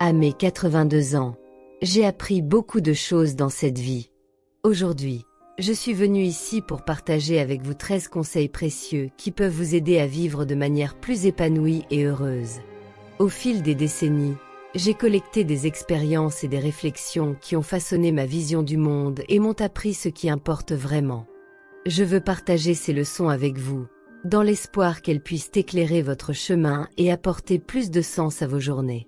À mes 82 ans, j'ai appris beaucoup de choses dans cette vie. Aujourd'hui, je suis venu ici pour partager avec vous 13 conseils précieux qui peuvent vous aider à vivre de manière plus épanouie et heureuse. Au fil des décennies, j'ai collecté des expériences et des réflexions qui ont façonné ma vision du monde et m'ont appris ce qui importe vraiment. Je veux partager ces leçons avec vous, dans l'espoir qu'elles puissent éclairer votre chemin et apporter plus de sens à vos journées.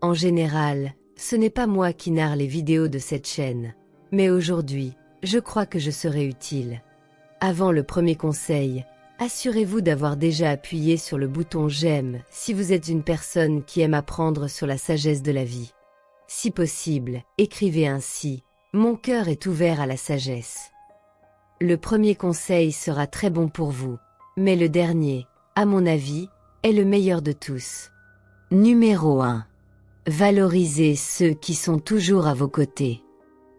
En général, ce n'est pas moi qui narre les vidéos de cette chaîne, mais aujourd'hui, je crois que je serai utile. Avant le premier conseil, assurez-vous d'avoir déjà appuyé sur le bouton j'aime si vous êtes une personne qui aime apprendre sur la sagesse de la vie. Si possible, écrivez ainsi « Mon cœur est ouvert à la sagesse ». Le premier conseil sera très bon pour vous, mais le dernier, à mon avis, est le meilleur de tous. Numéro 1. Valorisez ceux qui sont toujours à vos côtés.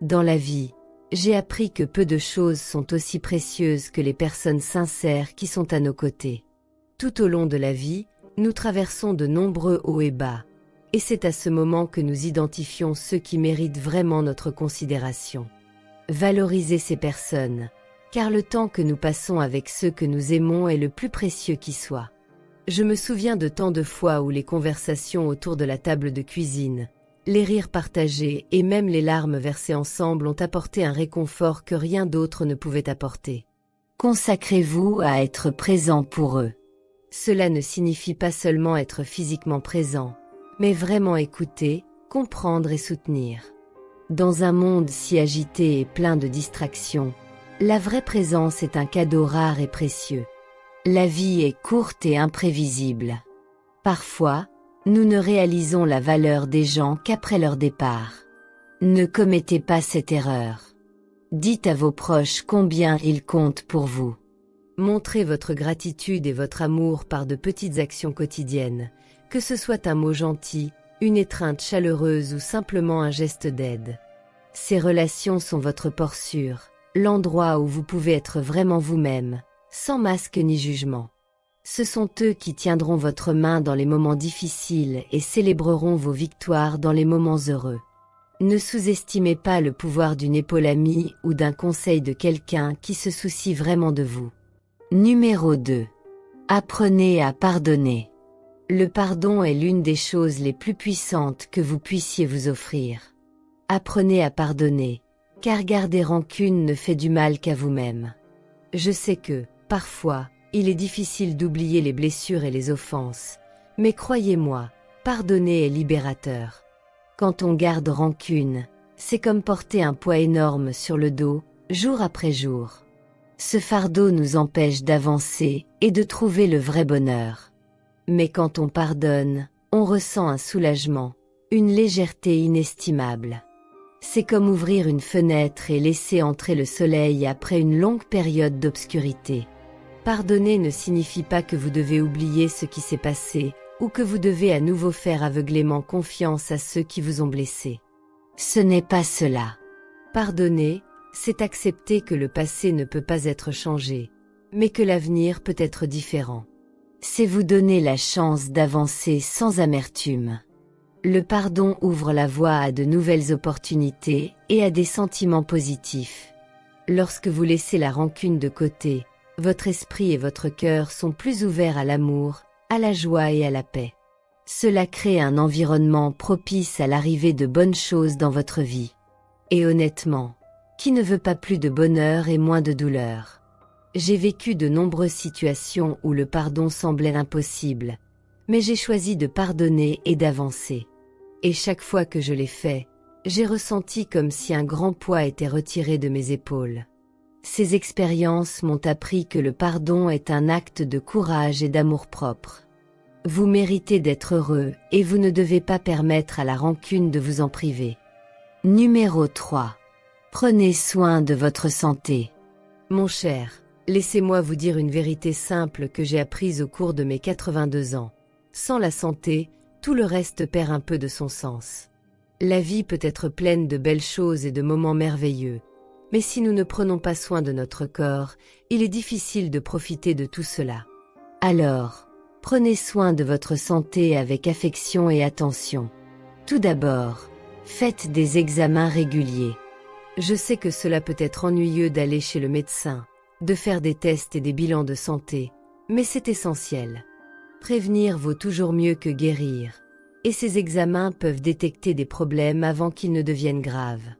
Dans la vie, j'ai appris que peu de choses sont aussi précieuses que les personnes sincères qui sont à nos côtés. Tout au long de la vie, nous traversons de nombreux hauts et bas, et c'est à ce moment que nous identifions ceux qui méritent vraiment notre considération. Valorisez ces personnes, car le temps que nous passons avec ceux que nous aimons est le plus précieux qui soit. Je me souviens de tant de fois où les conversations autour de la table de cuisine, les rires partagés et même les larmes versées ensemble ont apporté un réconfort que rien d'autre ne pouvait apporter. Consacrez-vous à être présent pour eux. Cela ne signifie pas seulement être physiquement présent, mais vraiment écouter, comprendre et soutenir. Dans un monde si agité et plein de distractions, la vraie présence est un cadeau rare et précieux. La vie est courte et imprévisible. Parfois, nous ne réalisons la valeur des gens qu'après leur départ. Ne commettez pas cette erreur. Dites à vos proches combien ils comptent pour vous. Montrez votre gratitude et votre amour par de petites actions quotidiennes, que ce soit un mot gentil, une étreinte chaleureuse ou simplement un geste d'aide. Ces relations sont votre port sûr, l'endroit où vous pouvez être vraiment vous-même, sans masque ni jugement. Ce sont eux qui tiendront votre main dans les moments difficiles et célébreront vos victoires dans les moments heureux. Ne sous-estimez pas le pouvoir d'une épaule amie ou d'un conseil de quelqu'un qui se soucie vraiment de vous. Numéro 2. Apprenez à pardonner. Le pardon est l'une des choses les plus puissantes que vous puissiez vous offrir. Apprenez à pardonner, car garder rancune ne fait du mal qu'à vous-même. Je sais que, parfois, il est difficile d'oublier les blessures et les offenses, mais croyez-moi, pardonner est libérateur. Quand on garde rancune, c'est comme porter un poids énorme sur le dos, jour après jour. Ce fardeau nous empêche d'avancer et de trouver le vrai bonheur. Mais quand on pardonne, on ressent un soulagement, une légèreté inestimable. C'est comme ouvrir une fenêtre et laisser entrer le soleil après une longue période d'obscurité. Pardonner ne signifie pas que vous devez oublier ce qui s'est passé ou que vous devez à nouveau faire aveuglément confiance à ceux qui vous ont blessé. Ce n'est pas cela. Pardonner, c'est accepter que le passé ne peut pas être changé, mais que l'avenir peut être différent. C'est vous donner la chance d'avancer sans amertume. Le pardon ouvre la voie à de nouvelles opportunités et à des sentiments positifs. Lorsque vous laissez la rancune de côté, votre esprit et votre cœur sont plus ouverts à l'amour, à la joie et à la paix. Cela crée un environnement propice à l'arrivée de bonnes choses dans votre vie. Et honnêtement, qui ne veut pas plus de bonheur et moins de douleur? J'ai vécu de nombreuses situations où le pardon semblait impossible, mais j'ai choisi de pardonner et d'avancer. Et chaque fois que je l'ai fait, j'ai ressenti comme si un grand poids était retiré de mes épaules. Ces expériences m'ont appris que le pardon est un acte de courage et d'amour-propre. Vous méritez d'être heureux et vous ne devez pas permettre à la rancune de vous en priver. Numéro 3. Prenez soin de votre santé. Mon cher, laissez-moi vous dire une vérité simple que j'ai apprise au cours de mes 82 ans. Sans la santé, tout le reste perd un peu de son sens. La vie peut être pleine de belles choses et de moments merveilleux, mais si nous ne prenons pas soin de notre corps, il est difficile de profiter de tout cela. Alors, prenez soin de votre santé avec affection et attention. Tout d'abord, faites des examens réguliers. Je sais que cela peut être ennuyeux d'aller chez le médecin, de faire des tests et des bilans de santé, mais c'est essentiel. Prévenir vaut toujours mieux que guérir, et ces examens peuvent détecter des problèmes avant qu'ils ne deviennent graves.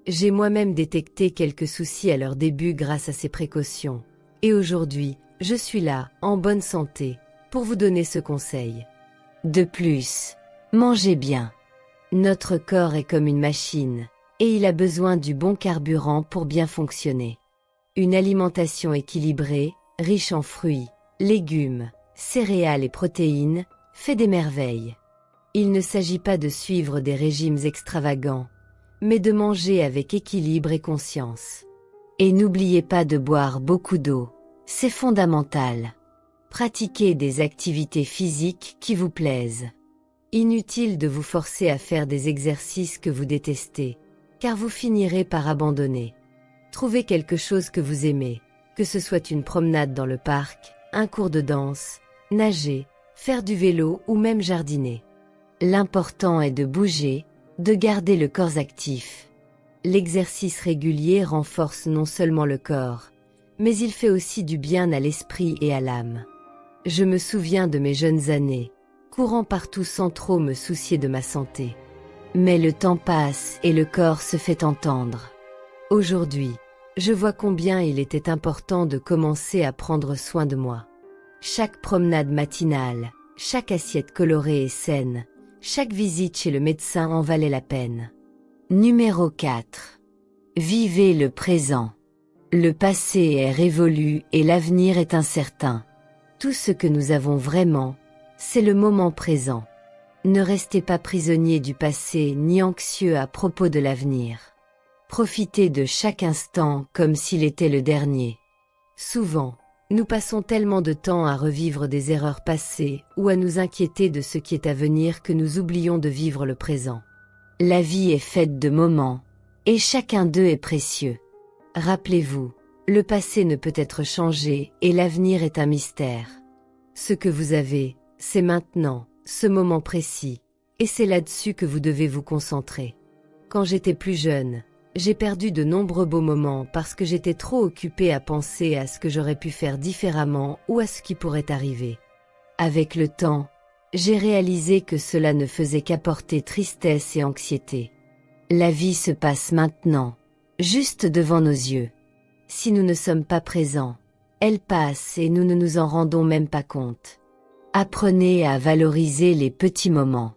J'ai moi-même détecté quelques soucis à leur début grâce à ces précautions, et aujourd'hui, je suis là, en bonne santé, pour vous donner ce conseil. De plus, mangez bien. Notre corps est comme une machine, et il a besoin du bon carburant pour bien fonctionner. Une alimentation équilibrée, riche en fruits, légumes, céréales et protéines, fait des merveilles. Il ne s'agit pas de suivre des régimes extravagants, mais de manger avec équilibre et conscience. Et n'oubliez pas de boire beaucoup d'eau, c'est fondamental. Pratiquez des activités physiques qui vous plaisent. Inutile de vous forcer à faire des exercices que vous détestez, car vous finirez par abandonner. Trouvez quelque chose que vous aimez, que ce soit une promenade dans le parc, un cours de danse, nager, faire du vélo ou même jardiner. L'important est de bouger, de garder le corps actif. L'exercice régulier renforce non seulement le corps, mais il fait aussi du bien à l'esprit et à l'âme. Je me souviens de mes jeunes années, courant partout sans trop me soucier de ma santé. Mais le temps passe et le corps se fait entendre. Aujourd'hui, je vois combien il était important de commencer à prendre soin de moi. Chaque promenade matinale, chaque assiette colorée et saine, chaque visite chez le médecin en valait la peine. Numéro 4. Vivez le présent. Le passé est révolu et l'avenir est incertain. Tout ce que nous avons vraiment, c'est le moment présent. Ne restez pas prisonnier du passé ni anxieux à propos de l'avenir. Profitez de chaque instant comme s'il était le dernier. Souvent, nous passons tellement de temps à revivre des erreurs passées ou à nous inquiéter de ce qui est à venir que nous oublions de vivre le présent. La vie est faite de moments, et chacun d'eux est précieux. Rappelez-vous, le passé ne peut être changé et l'avenir est un mystère. Ce que vous avez, c'est maintenant, ce moment précis, et c'est là-dessus que vous devez vous concentrer. Quand j'étais plus jeune, j'ai perdu de nombreux beaux moments parce que j'étais trop occupée à penser à ce que j'aurais pu faire différemment ou à ce qui pourrait arriver. Avec le temps, j'ai réalisé que cela ne faisait qu'apporter tristesse et anxiété. La vie se passe maintenant, juste devant nos yeux. Si nous ne sommes pas présents, elle passe et nous ne nous en rendons même pas compte. Apprenez à valoriser les petits moments.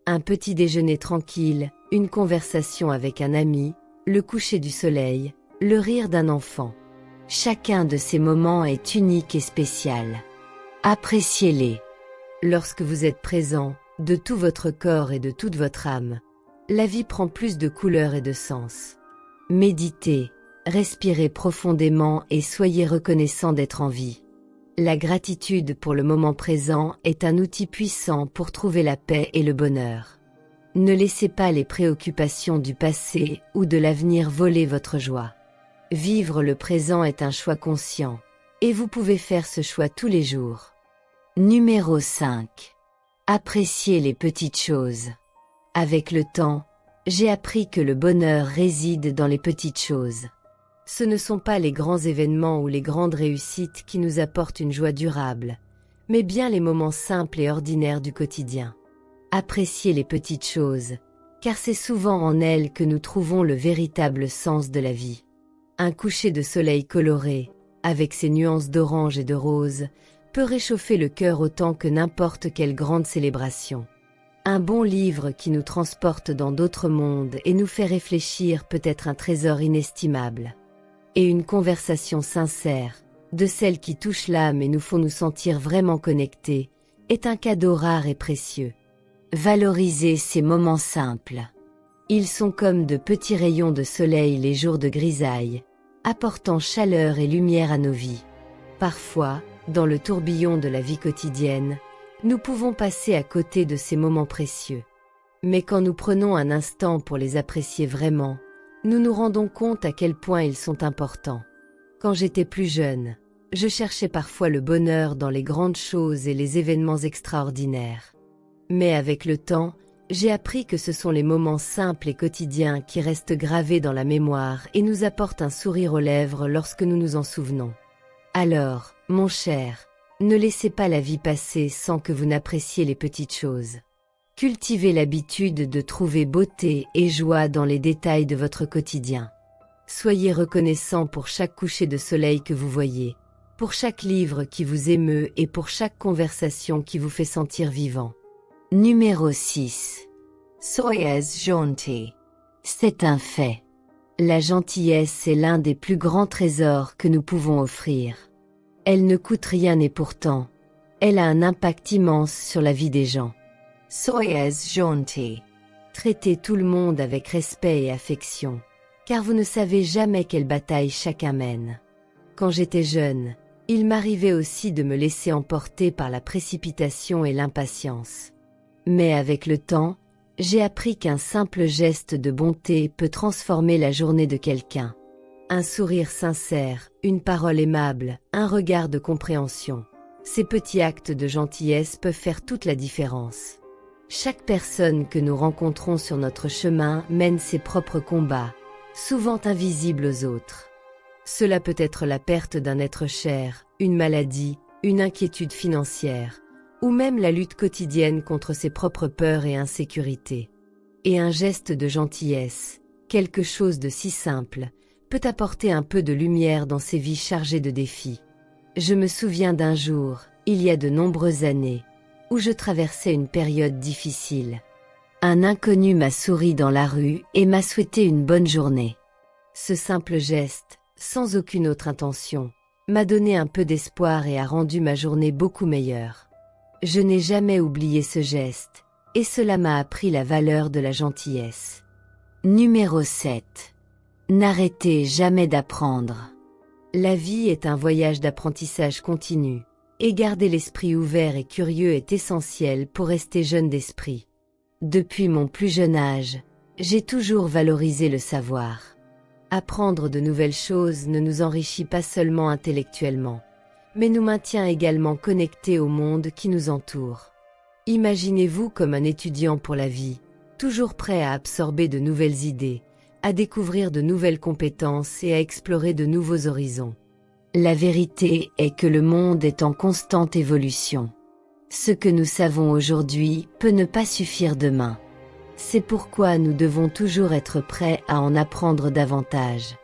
Un petit déjeuner tranquille, une conversation avec un ami, le coucher du soleil, le rire d'un enfant. Chacun de ces moments est unique et spécial. Appréciez-les. Lorsque vous êtes présent, de tout votre corps et de toute votre âme, la vie prend plus de couleurs et de sens. Méditez, respirez profondément et soyez reconnaissant d'être en vie. La gratitude pour le moment présent est un outil puissant pour trouver la paix et le bonheur. Ne laissez pas les préoccupations du passé ou de l'avenir voler votre joie. Vivre le présent est un choix conscient, et vous pouvez faire ce choix tous les jours. Numéro 5. Appréciez les petites choses. Avec le temps, j'ai appris que le bonheur réside dans les petites choses. Ce ne sont pas les grands événements ou les grandes réussites qui nous apportent une joie durable, mais bien les moments simples et ordinaires du quotidien. Appréciez les petites choses, car c'est souvent en elles que nous trouvons le véritable sens de la vie. Un coucher de soleil coloré, avec ses nuances d'orange et de rose, peut réchauffer le cœur autant que n'importe quelle grande célébration. Un bon livre qui nous transporte dans d'autres mondes et nous fait réfléchir peut être un trésor inestimable. Et une conversation sincère, de celles qui touchent l'âme et nous font nous sentir vraiment connectés, est un cadeau rare et précieux. Valorisez ces moments simples. Ils sont comme de petits rayons de soleil les jours de grisaille, apportant chaleur et lumière à nos vies. Parfois, dans le tourbillon de la vie quotidienne, nous pouvons passer à côté de ces moments précieux. Mais quand nous prenons un instant pour les apprécier vraiment, nous nous rendons compte à quel point ils sont importants. Quand j'étais plus jeune, je cherchais parfois le bonheur dans les grandes choses et les événements extraordinaires. Mais avec le temps, J'ai appris que ce sont les moments simples et quotidiens qui restent gravés dans la mémoire et nous apportent un sourire aux lèvres lorsque nous nous en souvenons. Alors, mon cher, ne laissez pas la vie passer sans que vous n'appréciez les petites choses. Cultivez l'habitude de trouver beauté et joie dans les détails de votre quotidien. Soyez reconnaissant pour chaque coucher de soleil que vous voyez, pour chaque livre qui vous émeut et pour chaque conversation qui vous fait sentir vivant. Numéro 6. Soyez gentil. C'est un fait. La gentillesse est l'un des plus grands trésors que nous pouvons offrir. Elle ne coûte rien et pourtant, elle a un impact immense sur la vie des gens. Soyez gentil. Traitez tout le monde avec respect et affection, car vous ne savez jamais quelle bataille chacun mène. Quand j'étais jeune, il m'arrivait aussi de me laisser emporter par la précipitation et l'impatience. Mais avec le temps, j'ai appris qu'un simple geste de bonté peut transformer la journée de quelqu'un. Un sourire sincère, une parole aimable, un regard de compréhension. Ces petits actes de gentillesse peuvent faire toute la différence. Chaque personne que nous rencontrons sur notre chemin mène ses propres combats, souvent invisibles aux autres. Cela peut être la perte d'un être cher, une maladie, une inquiétude financière, ou même la lutte quotidienne contre ses propres peurs et insécurités. Et un geste de gentillesse, quelque chose de si simple, peut apporter un peu de lumière dans ces vies chargées de défis. Je me souviens d'un jour, il y a de nombreuses années, où je traversais une période difficile. Un inconnu m'a souri dans la rue et m'a souhaité une bonne journée. Ce simple geste, sans aucune autre intention, m'a donné un peu d'espoir et a rendu ma journée beaucoup meilleure. Je n'ai jamais oublié ce geste, et cela m'a appris la valeur de la gentillesse. Numéro 7. N'arrêtez jamais d'apprendre. La vie est un voyage d'apprentissage continu, et garder l'esprit ouvert et curieux est essentiel pour rester jeune d'esprit. Depuis mon plus jeune âge, j'ai toujours valorisé le savoir. Apprendre de nouvelles choses ne nous enrichit pas seulement intellectuellement, mais nous maintient également connectés au monde qui nous entoure. Imaginez-vous comme un étudiant pour la vie, toujours prêt à absorber de nouvelles idées, à découvrir de nouvelles compétences et à explorer de nouveaux horizons. La vérité est que le monde est en constante évolution. Ce que nous savons aujourd'hui peut ne pas suffire demain. C'est pourquoi nous devons toujours être prêts à en apprendre davantage.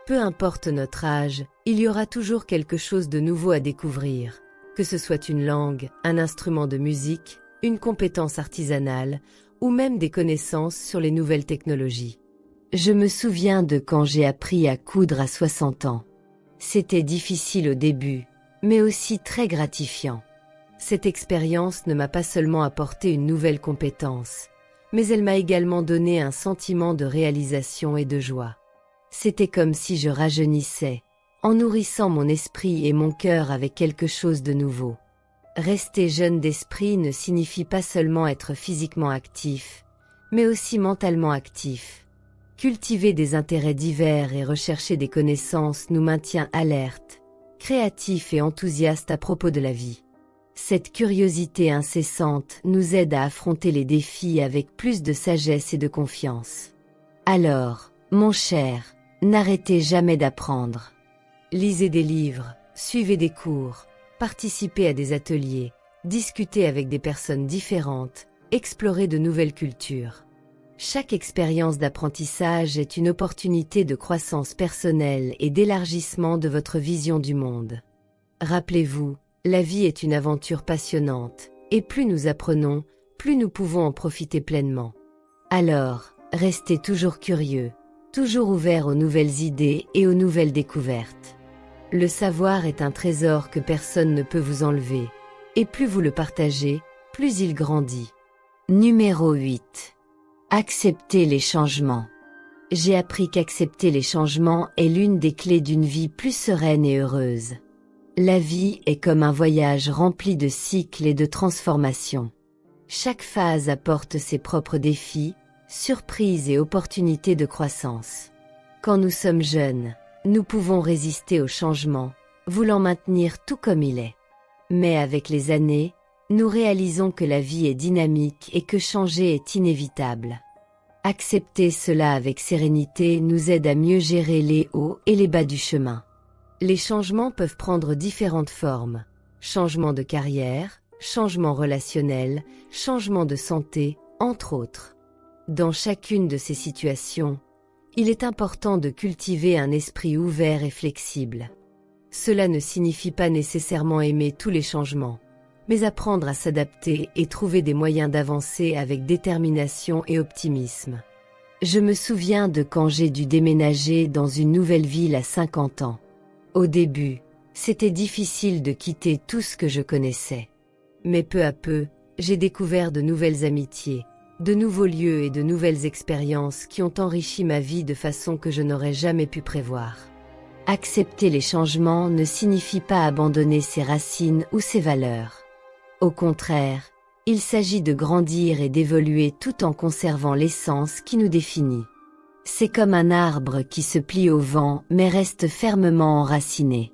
Peu importe notre âge, il y aura toujours quelque chose de nouveau à découvrir, que ce soit une langue, un instrument de musique, une compétence artisanale, ou même des connaissances sur les nouvelles technologies. Je me souviens de quand j'ai appris à coudre à 60 ans. C'était difficile au début, mais aussi très gratifiant. Cette expérience ne m'a pas seulement apporté une nouvelle compétence, mais elle m'a également donné un sentiment de réalisation et de joie. C'était comme si je rajeunissais, en nourrissant mon esprit et mon cœur avec quelque chose de nouveau. Rester jeune d'esprit ne signifie pas seulement être physiquement actif, mais aussi mentalement actif. Cultiver des intérêts divers et rechercher des connaissances nous maintient alertes, créatifs et enthousiastes à propos de la vie. Cette curiosité incessante nous aide à affronter les défis avec plus de sagesse et de confiance. Alors, mon cher, n'arrêtez jamais d'apprendre. Lisez des livres, suivez des cours, participez à des ateliers, discutez avec des personnes différentes, explorez de nouvelles cultures. Chaque expérience d'apprentissage est une opportunité de croissance personnelle et d'élargissement de votre vision du monde. Rappelez-vous, la vie est une aventure passionnante, et plus nous apprenons, plus nous pouvons en profiter pleinement. Alors, restez toujours curieux, toujours ouvert aux nouvelles idées et aux nouvelles découvertes. Le savoir est un trésor que personne ne peut vous enlever, et plus vous le partagez, plus il grandit. Numéro 8. Accepter les changements. J'ai appris qu'accepter les changements est l'une des clés d'une vie plus sereine et heureuse. La vie est comme un voyage rempli de cycles et de transformations. Chaque phase apporte ses propres défis, surprises et opportunités de croissance. Quand nous sommes jeunes, nous pouvons résister au changement, voulant maintenir tout comme il est. Mais avec les années, nous réalisons que la vie est dynamique et que changer est inévitable. Accepter cela avec sérénité nous aide à mieux gérer les hauts et les bas du chemin. Les changements peuvent prendre différentes formes. Changement de carrière, changement relationnel, changement de santé, entre autres. Dans chacune de ces situations, il est important de cultiver un esprit ouvert et flexible. Cela ne signifie pas nécessairement aimer tous les changements, mais apprendre à s'adapter et trouver des moyens d'avancer avec détermination et optimisme. Je me souviens de quand j'ai dû déménager dans une nouvelle ville à 50 ans. Au début, c'était difficile de quitter tout ce que je connaissais. Mais peu à peu, j'ai découvert de nouvelles amitiés, de nouveaux lieux et de nouvelles expériences qui ont enrichi ma vie de façon que je n'aurais jamais pu prévoir. Accepter les changements ne signifie pas abandonner ses racines ou ses valeurs. Au contraire, il s'agit de grandir et d'évoluer tout en conservant l'essence qui nous définit. C'est comme un arbre qui se plie au vent mais reste fermement enraciné.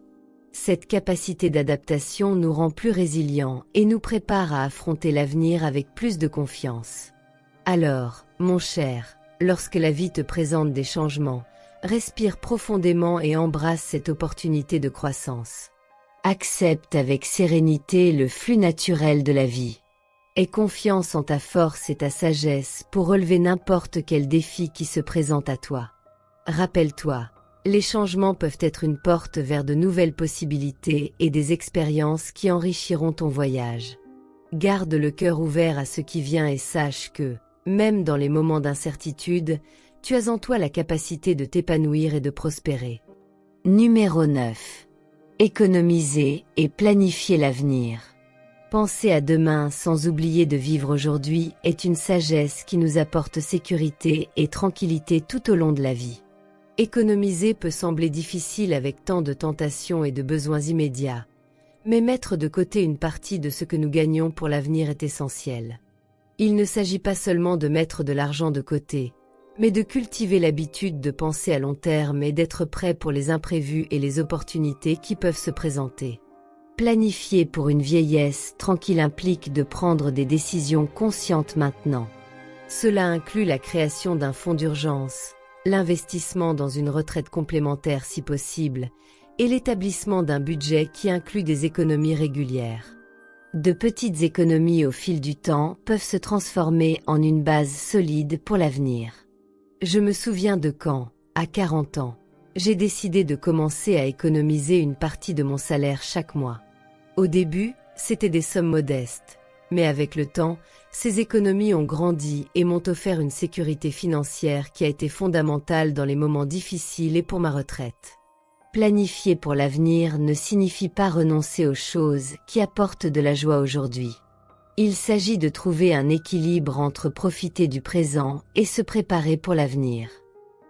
Cette capacité d'adaptation nous rend plus résilients et nous prépare à affronter l'avenir avec plus de confiance. Alors, mon cher, lorsque la vie te présente des changements, respire profondément et embrasse cette opportunité de croissance. Accepte avec sérénité le flux naturel de la vie. Aie confiance en ta force et ta sagesse pour relever n'importe quel défi qui se présente à toi. Rappelle-toi, les changements peuvent être une porte vers de nouvelles possibilités et des expériences qui enrichiront ton voyage. Garde le cœur ouvert à ce qui vient et sache que, même dans les moments d'incertitude, tu as en toi la capacité de t'épanouir et de prospérer. Numéro 9. Économiser et planifier l'avenir. Penser à demain sans oublier de vivre aujourd'hui est une sagesse qui nous apporte sécurité et tranquillité tout au long de la vie. Économiser peut sembler difficile avec tant de tentations et de besoins immédiats, mais mettre de côté une partie de ce que nous gagnons pour l'avenir est essentiel. Il ne s'agit pas seulement de mettre de l'argent de côté, mais de cultiver l'habitude de penser à long terme et d'être prêt pour les imprévus et les opportunités qui peuvent se présenter. Planifier pour une vieillesse tranquille implique de prendre des décisions conscientes maintenant. Cela inclut la création d'un fonds d'urgence, l'investissement dans une retraite complémentaire si possible, et l'établissement d'un budget qui inclut des économies régulières. De petites économies au fil du temps peuvent se transformer en une base solide pour l'avenir. Je me souviens de quand, à 40 ans, j'ai décidé de commencer à économiser une partie de mon salaire chaque mois. Au début, c'était des sommes modestes, mais avec le temps, ces économies ont grandi et m'ont offert une sécurité financière qui a été fondamentale dans les moments difficiles et pour ma retraite. Planifier pour l'avenir ne signifie pas renoncer aux choses qui apportent de la joie aujourd'hui. Il s'agit de trouver un équilibre entre profiter du présent et se préparer pour l'avenir.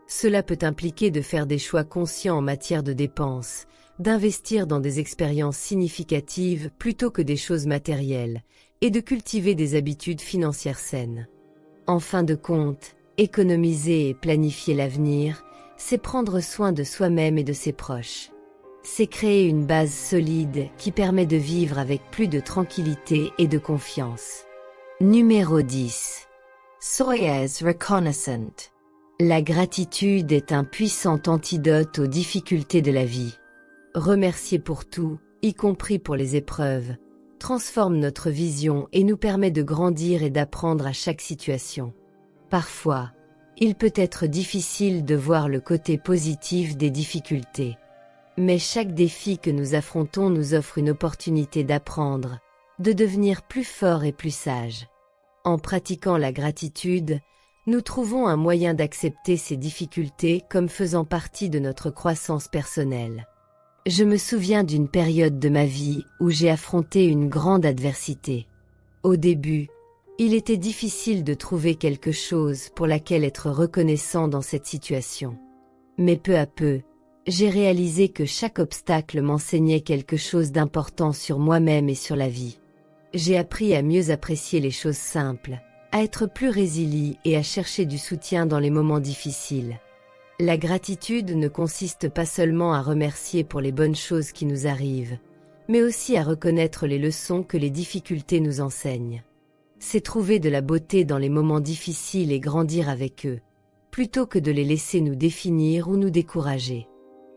Cela peut impliquer de faire des choix conscients en matière de dépenses, d'investir dans des expériences significatives plutôt que des choses matérielles, et de cultiver des habitudes financières saines. En fin de compte, économiser et planifier l'avenir, c'est prendre soin de soi-même et de ses proches. C'est créer une base solide qui permet de vivre avec plus de tranquillité et de confiance. Numéro 10. Soyez reconnaissant. La gratitude est un puissant antidote aux difficultés de la vie. Remercier pour tout, y compris pour les épreuves, transforme notre vision et nous permet de grandir et d'apprendre à chaque situation. Parfois, il peut être difficile de voir le côté positif des difficultés. Mais chaque défi que nous affrontons nous offre une opportunité d'apprendre, de devenir plus fort et plus sage. En pratiquant la gratitude, nous trouvons un moyen d'accepter ces difficultés comme faisant partie de notre croissance personnelle. Je me souviens d'une période de ma vie où j'ai affronté une grande adversité. Au début, il était difficile de trouver quelque chose pour laquelle être reconnaissant dans cette situation. Mais peu à peu, j'ai réalisé que chaque obstacle m'enseignait quelque chose d'important sur moi-même et sur la vie. J'ai appris à mieux apprécier les choses simples, à être plus résilient et à chercher du soutien dans les moments difficiles. La gratitude ne consiste pas seulement à remercier pour les bonnes choses qui nous arrivent, mais aussi à reconnaître les leçons que les difficultés nous enseignent. C'est trouver de la beauté dans les moments difficiles et grandir avec eux, plutôt que de les laisser nous définir ou nous décourager.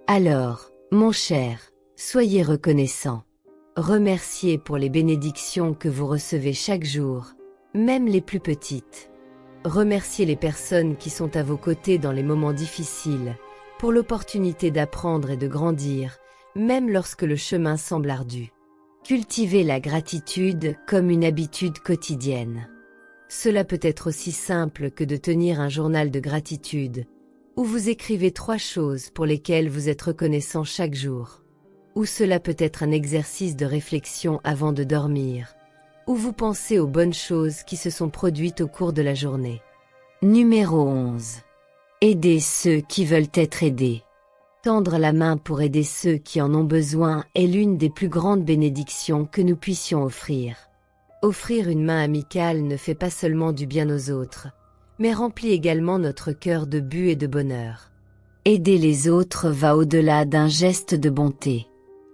Alors, mon cher, soyez reconnaissant. Remerciez pour les bénédictions que vous recevez chaque jour, même les plus petites. Remerciez les personnes qui sont à vos côtés dans les moments difficiles, pour l'opportunité d'apprendre et de grandir, même lorsque le chemin semble ardu. Cultivez la gratitude comme une habitude quotidienne. Cela peut être aussi simple que de tenir un journal de gratitude, où vous écrivez 3 choses pour lesquelles vous êtes reconnaissant chaque jour. Ou cela peut être un exercice de réflexion avant de dormir, où vous pensez aux bonnes choses qui se sont produites au cours de la journée. Numéro 11. Aidez ceux qui veulent être aidés. Tendre la main pour aider ceux qui en ont besoin est l'une des plus grandes bénédictions que nous puissions offrir. Offrir une main amicale ne fait pas seulement du bien aux autres, mais remplit également notre cœur de but et de bonheur. Aider les autres va au-delà d'un geste de bonté.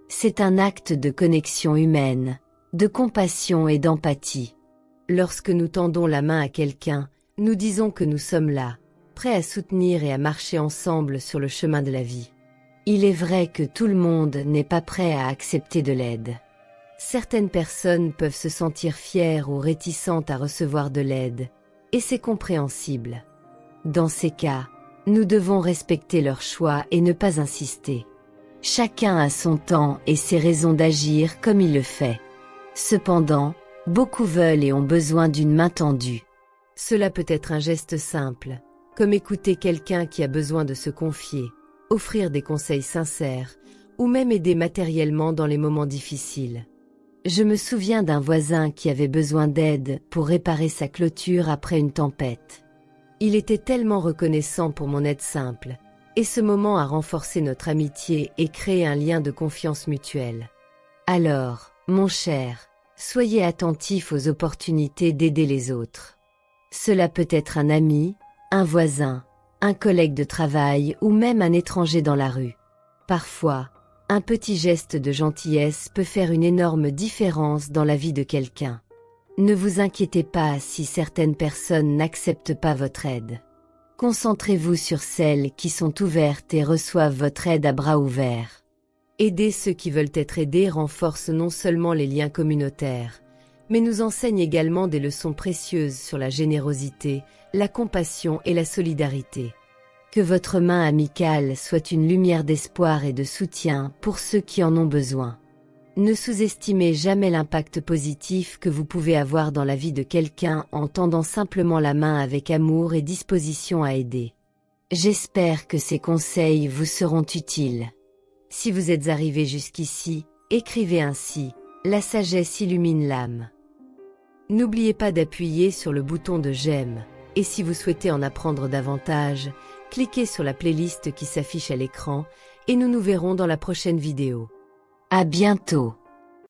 C'est un acte de connexion humaine, de compassion et d'empathie. Lorsque nous tendons la main à quelqu'un, nous disons que nous sommes là, prêts à soutenir et à marcher ensemble sur le chemin de la vie. Il est vrai que tout le monde n'est pas prêt à accepter de l'aide. Certaines personnes peuvent se sentir fières ou réticentes à recevoir de l'aide, et c'est compréhensible. Dans ces cas, nous devons respecter leur choix et ne pas insister. Chacun a son temps et ses raisons d'agir comme il le fait. Cependant, beaucoup veulent et ont besoin d'une main tendue. Cela peut être un geste simple, comme écouter quelqu'un qui a besoin de se confier, offrir des conseils sincères, ou même aider matériellement dans les moments difficiles. Je me souviens d'un voisin qui avait besoin d'aide pour réparer sa clôture après une tempête. Il était tellement reconnaissant pour mon aide simple, et ce moment a renforcé notre amitié et créé un lien de confiance mutuelle. Alors, mon cher, soyez attentif aux opportunités d'aider les autres. Cela peut être un ami, un voisin, un collègue de travail ou même un étranger dans la rue. Parfois, un petit geste de gentillesse peut faire une énorme différence dans la vie de quelqu'un. Ne vous inquiétez pas si certaines personnes n'acceptent pas votre aide. Concentrez-vous sur celles qui sont ouvertes et reçoivent votre aide à bras ouverts. Aider ceux qui veulent être aidés renforce non seulement les liens communautaires, mais nous enseigne également des leçons précieuses sur la générosité, la compassion et la solidarité. Que votre main amicale soit une lumière d'espoir et de soutien pour ceux qui en ont besoin. Ne sous-estimez jamais l'impact positif que vous pouvez avoir dans la vie de quelqu'un en tendant simplement la main avec amour et disposition à aider. J'espère que ces conseils vous seront utiles. Si vous êtes arrivé jusqu'ici, écrivez ainsi « La sagesse illumine l'âme ». N'oubliez pas d'appuyer sur le bouton de j'aime, et si vous souhaitez en apprendre davantage, cliquez sur la playlist qui s'affiche à l'écran et nous nous verrons dans la prochaine vidéo. À bientôt.